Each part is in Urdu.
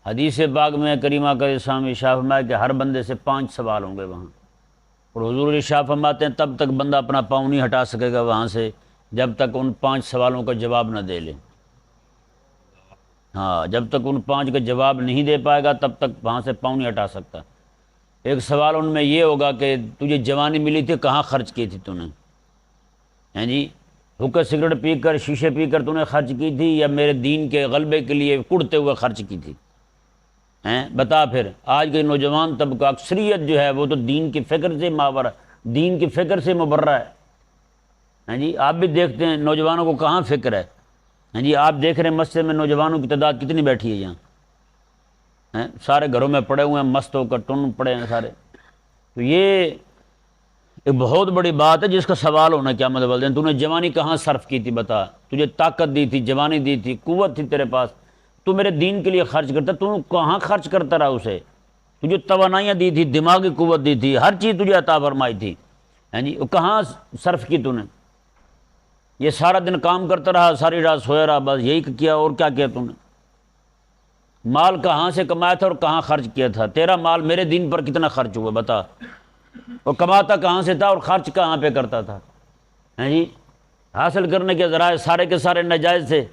حدیث پاک میں کریمہ کا اسلام ارشاد فرمایا کہ ہر بندے سے 5 سوال ہوں گے وہاں، اور حضور ارشاد فرماتے ہیں تب تک بندہ اپنا پاؤں نہیں ہٹا سکے گا وہاں سے جب تک ان 5 سوالوں کا جواب نہ دے لے۔ ہاں، جب تک ان 5 کا جواب نہیں دے پائے گا تب تک وہاں سے پاؤں نہیں ہٹا سکتا۔ ایک سوال ان میں یہ ہوگا کہ تجھے جوانی ملی تھی کہاں خرچ کی تھی تو نے؟ ہیں جی، حکر سگریٹ پی کر شیشے پی کر تو نے خرچ کی تھی یا میرے دین کے غلبے کے لیے کڑتے ہوئے خرچ کی تھی؟ ہیں بتا پھر۔ آج کے نوجوان طبقہ اکثریت جو ہے وہ تو دین کی فکر سے ماورا، دین کی فکر سے مبرہ ہے۔ ہیں جی، آپ بھی دیکھتے ہیں نوجوانوں کو کہاں فکر ہے۔ ہیں جی، آپ دیکھ رہے ہیں مسجد میں نوجوانوں کی تعداد کتنی بیٹھی ہے یہاں، ہیں سارے گھروں میں پڑے ہوئے ہیں، مست ہو کر ٹن پڑے ہیں سارے۔ تو یہ ایک بہت بڑی بات ہے جس کا سوال ہونا کیا مطلب ہے۔ تو نے جوانی کہاں صرف کی تھی بتا؟ تجھے طاقت دی تھی، جوانی دی تھی، قوت تھی تیرے پاس، تو میرے دین کے لیے خرچ کرتا، تو کہاں خرچ کرتا رہا اسے؟ تجھے توانائیاں دی تھی، دماغی قوت دی تھی، ہر چیز تجھے عطا فرمائی تھی، ہیں جی، وہ کہاں صرف کی تو نے؟ یہ سارا دن کام کرتا رہا، ساری رات سویا رہا، بس یہی کیا، اور کیا کیا تو نے؟ مال کہاں سے کمایا تھا اور کہاں خرچ کیا تھا؟ تیرا مال میرے دین پر کتنا خرچ ہوا بتا؟ وہ کماتا کہاں سے تھا اور خرچ کہاں پہ کرتا تھا؟ ہیں جی، حاصل کرنے کے ذرائع سارے کے سارے ناجائز تھے،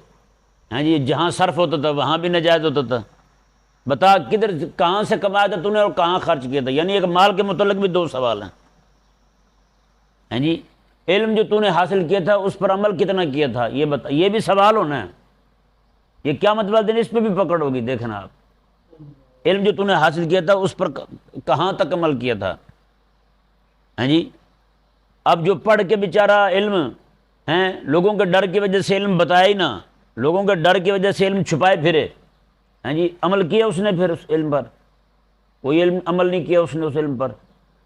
ہیں جی، جہاں صرف ہوتا تھا وہاں بھی ناجائز ہوتا تھا۔ بتا کدھر کہاں سے کمایا تھا تو نے اور کہاں خرچ کیا تھا؟ یعنی ایک مال کے متعلق بھی 2 سوال ہیں۔ ہیں جی، علم جو تو نے حاصل کیا تھا اس پر عمل کتنا کیا تھا یہ بتا، یہ بھی سوال ہونا ہے۔ یہ کیا مطلب دن اس پہ بھی پکڑ ہوگی، دیکھنا آپ، علم جو تو نے حاصل کیا تھا اس پر کہاں تک عمل کیا تھا؟ ہیں جی، اب جو پڑھ کے بیچارہ علم ہیں لوگوں کے ڈر کی وجہ سے علم بتایا ہی نہ، لوگوں کے ڈر کی وجہ سے علم چھپائے پھرے، ہیں جی، عمل کیا اس نے پھر اس علم پر؟ کوئی علم عمل نہیں کیا اس نے اس علم پر۔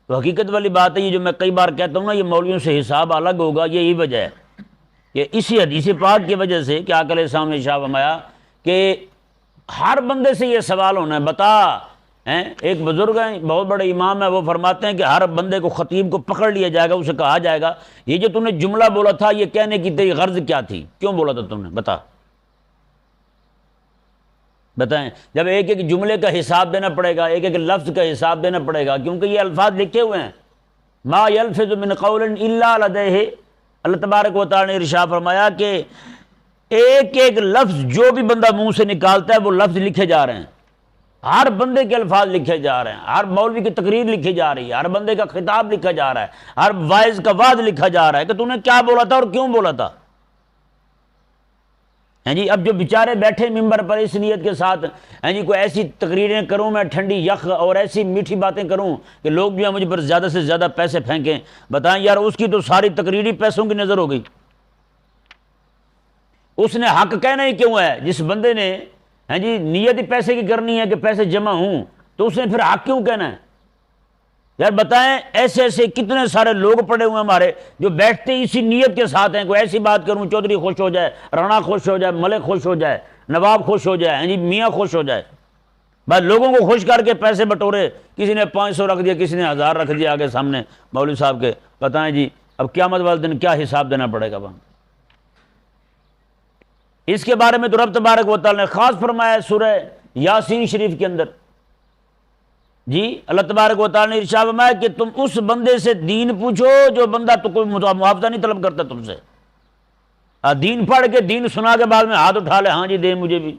تو حقیقت والی بات ہے یہ جو میں کئی بار کہتا ہوں نا، یہ مولویوں سے حساب الگ ہوگا، یہی وجہ ہے کہ اسی حدیث پاک کی وجہ سے کہ آقا علیہ السلام نے ارشاد فرمایا کہ ہر بندے سے یہ سوال ہونا ہے، بتا۔ ہیں ایک بزرگ ہیں، بہت بڑے امام ہیں، وہ فرماتے ہیں کہ ہر بندے کو، خطیب کو پکڑ لیا جائے گا، اسے کہا جائے گا یہ جو تم نے جملہ بولا تھا یہ کہنے کی تیری غرض کیا تھی، کیوں بولا تھا تم نے، بتا بتائیں۔ جب ایک ایک جملے کا حساب دینا پڑے گا، ایک ایک لفظ کا حساب دینا پڑے گا، کیونکہ یہ الفاظ لکھے ہوئے ہیں، ما یلفظ من قول الا لدیہ، اللہ تبارک و تعالی نے ارشاد فرمایا کہ ایک ایک لفظ جو بھی بندہ منہ سے نکالتا ہے وہ لفظ لکھے جا رہے ہیں، ہر بندے کے الفاظ لکھے جا رہے ہیں، ہر مولوی کی تقریر لکھی جا رہی ہے، ہر بندے کا خطاب لکھا جا رہا ہے، ہر واعظ کا وعظ لکھا جا رہا ہے کہ تو نے کیا بولا تھا اور کیوں بولا تھا۔ ہیں جی، اب جو بیچارے بیٹھے ممبر پر اس نیت کے ساتھ، ہیں جی، کوئی ایسی تقریریں کروں میں ٹھنڈی یخ اور ایسی میٹھی باتیں کروں کہ لوگ جو ہیں مجھ پر زیادہ سے زیادہ پیسے پھینکیں، بتائیں یار اس کی تو ساری تقریری پیسوں کی نظر ہو گئی۔ اس نے حق کہنا ہی کیوں ہے؟ جس بندے نے، ہیں جی، نیت ہی پیسے کی کرنی ہے کہ پیسے جمع ہوں، تو اس نے پھر حق کیوں کہنا ہے؟ یار بتائیں، ایسے ایسے کتنے سارے لوگ پڑے ہوئے ہیں ہمارے جو بیٹھتے ہی اسی نیت کے ساتھ ہیں، کوئی ایسی بات کروں چودھری خوش ہو جائے، رانا خوش ہو جائے، ملک خوش ہو جائے، نواب خوش ہو جائے، ہیں جی، میاں خوش ہو جائے، بس لوگوں کو خوش کر کے پیسے بٹورے، کسی نے 500 رکھ دیا، کسی نے 1000 رکھ دیا آگے سامنے مولوی صاحب کے۔ بتائیں جی، اب قیامت والے دن کیا حساب دینا پڑے گا وہاں؟ اس کے بارے میں تو رب تبارک و تعالی نے خاص فرمایا سورہ یاسین شریف کے اندر، جی، اللہ تبارک و تعالی نے ارشاد فرمایا کہ تم اس بندے سے دین پوچھو جو بندہ تو کوئی معاوضہ نہیں طلب کرتا تم سے، دین پڑھ کے دین سنا کے بعد میں ہاتھ اٹھا لے، ہاں جی دے مجھے بھی،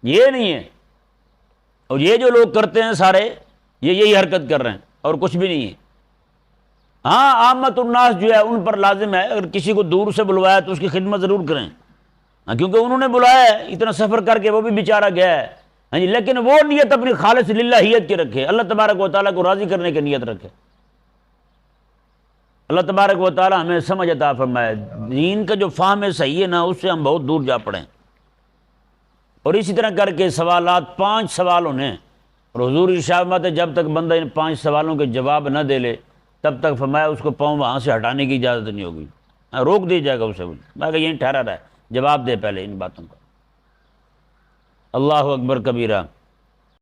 یہ نہیں ہے۔ اور یہ جو لوگ کرتے ہیں سارے، یہ یہی حرکت کر رہے ہیں اور کچھ بھی نہیں ہے۔ ہاں، عامت الناس جو ہے ان پر لازم ہے، اگر کسی کو دور سے بلوایا تو اس کی خدمت ضرور کریں، کیونکہ انہوں نے بلایا ہے، اتنا سفر کر کے وہ بھی بیچارہ گیا ہے، ہاں جی، لیکن وہ نیت اپنی خالص للہیت کی رکھے، اللہ تبارک و تعالیٰ کو راضی کرنے کی نیت رکھے۔ اللہ تبارک و تعالیٰ ہمیں سمجھ عطا فرمائے، دین کا جو فہم ہے صحیح ہے نا، اس سے ہم بہت دور جا پڑیں۔ اور اسی طرح کر کے سوالات 5 سوال ہونے، اور حضور ارشاد فرماتے جب تک بندہ ان 5 سوالوں کے جواب نہ دے لے تب تک فرمایا اس کو پاؤں وہاں سے ہٹانے کی اجازت نہیں ہوگی، روک دی جائے گا اسے، میں کہ یہیں ٹھہرا رہا ہے، جواب دے پہلے ان باتوں کا۔ اللہ اکبر کبیرہ۔